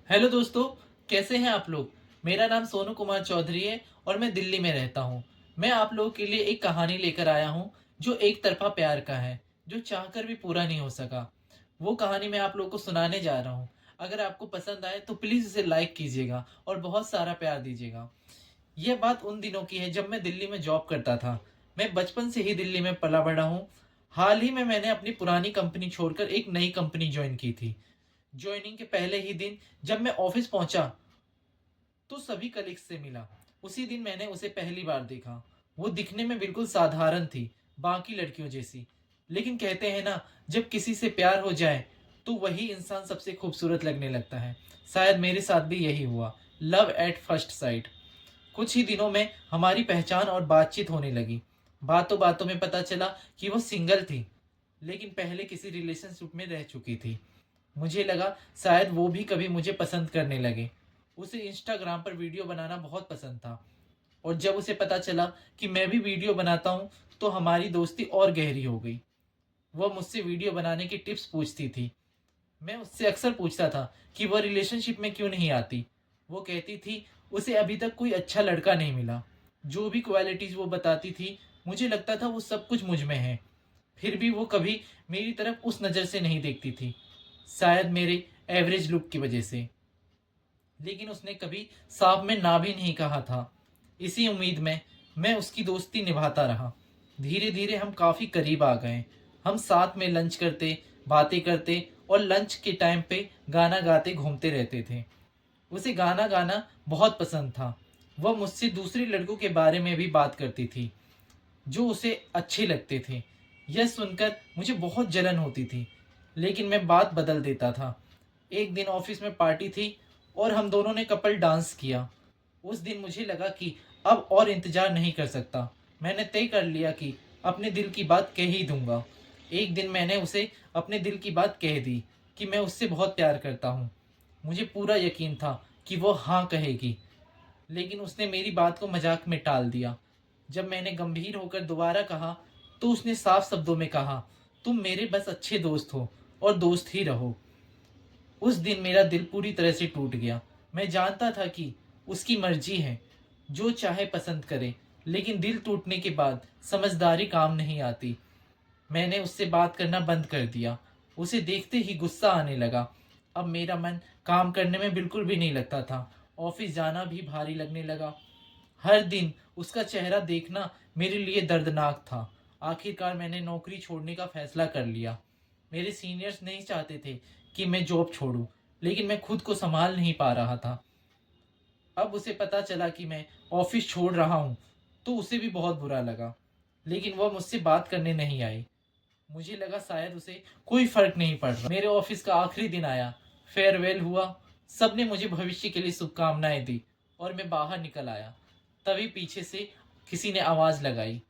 Hello दोस्तों, कैसे हैं आप लोग। मेरा नाम सोनू कुमार चौधरी है और मैं दिल्ली में रहता हूँ। मैं आप लोगों के लिए एक कहानी लेकर आया हूँ जो एक तरफा प्यार का है, जो चाहकर भी पूरा नहीं हो सका। वो कहानी मैं आप लोगों को सुनाने जा रहा हूँ। अगर आपको पसंद आए तो प्लीज़ इसे लाइक कीजिएगा और बहुत सारा प्यार दीजिएगा। यह बात उन दिनों की है जब मैं दिल्ली में जॉब करता था। मैं बचपन से ही दिल्ली में पला बड़ा हूँ। हाल ही में मैंने अपनी पुरानी कंपनी छोड़कर एक नई कंपनी ज्वाइन की थी। ज्वाइनिंग के पहले ही दिन जब मैं ऑफिस पहुंचा तो सभी कलीग्स से मिला। उसी दिन मैंने उसे पहली बार देखा। वो दिखने में बिल्कुल साधारण थी, बाकी लड़कियों जैसी। लेकिन कहते हैं ना, जब किसी से प्यार हो जाए तो वही इंसान सबसे खूबसूरत लगने लगता है। शायद मेरे साथ भी यही हुआ। Love at first sight. कुछ ही दिनों में हमारी पहचान और बातचीत होने लगी। बातों बातों में पता चला कि वो सिंगल थी, लेकिन पहले किसी रिलेशनशिप में रह चुकी थी। मुझे लगा शायद वो भी कभी मुझे पसंद करने लगे। उसे इंस्टाग्राम पर वीडियो बनाना बहुत पसंद था, और जब उसे पता चला कि मैं भी वीडियो बनाता हूँ तो हमारी दोस्ती और गहरी हो गई। वह मुझसे वीडियो बनाने की टिप्स पूछती थी। मैं उससे अक्सर पूछता था कि वह रिलेशनशिप में क्यों नहीं आती। वो कहती थी उसे अभी तक कोई अच्छा लड़का नहीं मिला। जो भी क्वालिटीज़ वो बताती थी, मुझे लगता था वो सब कुछ मुझ में है। फिर भी वो कभी मेरी तरफ उस नज़र से नहीं देखती थी, शायद मेरे एवरेज लुक की वजह से। लेकिन उसने कभी साफ में ना भी नहीं कहा था। इसी उम्मीद में मैं उसकी दोस्ती निभाता रहा। धीरे धीरे हम काफ़ी करीब आ गए। हम साथ में लंच करते, बातें करते और लंच के टाइम पे गाना गाते घूमते रहते थे। उसे गाना गाना बहुत पसंद था। वह मुझसे दूसरे लड़कों के बारे में भी बात करती थी जो उसे अच्छे लगते थे। यह सुनकर मुझे बहुत जलन होती थी, लेकिन मैं बात बदल देता था। एक दिन ऑफिस में पार्टी थी और हम दोनों ने कपल डांस किया। उस दिन मुझे लगा कि अब और इंतजार नहीं कर सकता। मैंने तय कर लिया कि अपने दिल की बात कह ही दूंगा। एक दिन मैंने उसे अपने दिल की बात कह दी कि मैं उससे बहुत प्यार करता हूँ। मुझे पूरा यकीन था कि वो हाँ कहेगी, लेकिन उसने मेरी बात को मजाक में टाल दिया। जब मैंने गंभीर होकर दोबारा कहा तो उसने साफ शब्दों में कहा, तुम मेरे बस अच्छे दोस्त हो और दोस्त ही रहो। उस दिन मेरा दिल पूरी तरह से टूट गया। मैं जानता था कि उसकी मर्जी है, जो चाहे पसंद करे, लेकिन दिल टूटने के बाद समझदारी काम नहीं आती। मैंने उससे बात करना बंद कर दिया। उसे देखते ही गुस्सा आने लगा। अब मेरा मन काम करने में बिल्कुल भी नहीं लगता था। ऑफिस जाना भी भारी लगने लगा। हर दिन उसका चेहरा देखना मेरे लिए दर्दनाक था। आखिरकार मैंने नौकरी छोड़ने का फैसला कर लिया। मेरे सीनियर्स नहीं चाहते थे कि मैं जॉब छोड़ूं, लेकिन मैं खुद को संभाल नहीं पा रहा था। अब उसे पता चला कि मैं ऑफिस छोड़ रहा हूँ तो उसे भी बहुत बुरा लगा, लेकिन वह मुझसे बात करने नहीं आई। मुझे लगा शायद उसे कोई फर्क नहीं पड़ रहा। मेरे ऑफिस का आखिरी दिन आया। फेयरवेल हुआ। सबने मुझे भविष्य के लिए शुभकामनाएं दी और मैं बाहर निकल आया। तभी पीछे से किसी ने आवाज़ लगाई।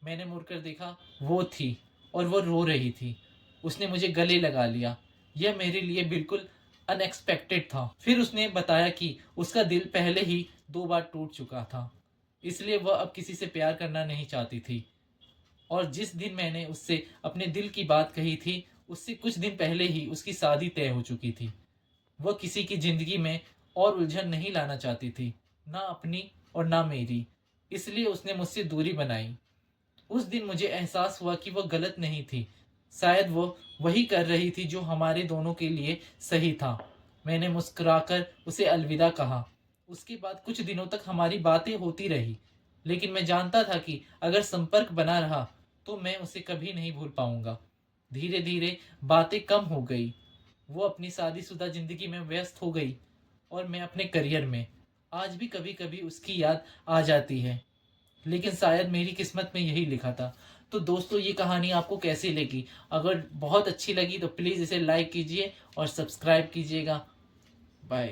मैंने मुड़कर देखा, वो थी, और वो रो रही थी। उसने मुझे गले लगा लिया। यह मेरे लिए बिल्कुल अनएक्सपेक्टेड था। फिर उसने बताया कि उसका दिल पहले ही 2 बार टूट चुका था, इसलिए वह अब किसी से प्यार करना नहीं चाहती थी। और जिस दिन मैंने उससे अपने दिल की बात कही थी, उससे कुछ दिन पहले ही उसकी शादी तय हो चुकी थी। वह किसी की जिंदगी में और उलझन नहीं लाना चाहती थी, ना अपनी और ना मेरी। इसलिए उसने मुझसे दूरी बनाई। उस दिन मुझे एहसास हुआ कि वह गलत नहीं थी। शायद वो वही कर रही थी जो हमारे दोनों के लिए सही था। मैंने मुस्कुराकर उसे अलविदा कहा। उसके बाद कुछ दिनों तक हमारी बातें होती रही, लेकिन मैं जानता था कि अगर संपर्क बना रहा तो मैं उसे कभी नहीं भूल पाऊंगा। धीरे धीरे बातें कम हो गई। वो अपनी शादीशुदा जिंदगी में व्यस्त हो गई और मैं अपने करियर में। आज भी कभी कभी उसकी याद आ जाती है, लेकिन शायद मेरी किस्मत में यही लिखा था। तो दोस्तों, ये कहानी आपको कैसी लगी? अगर बहुत अच्छी लगी तो प्लीज़ इसे लाइक कीजिए और सब्सक्राइब कीजिएगा। बाय।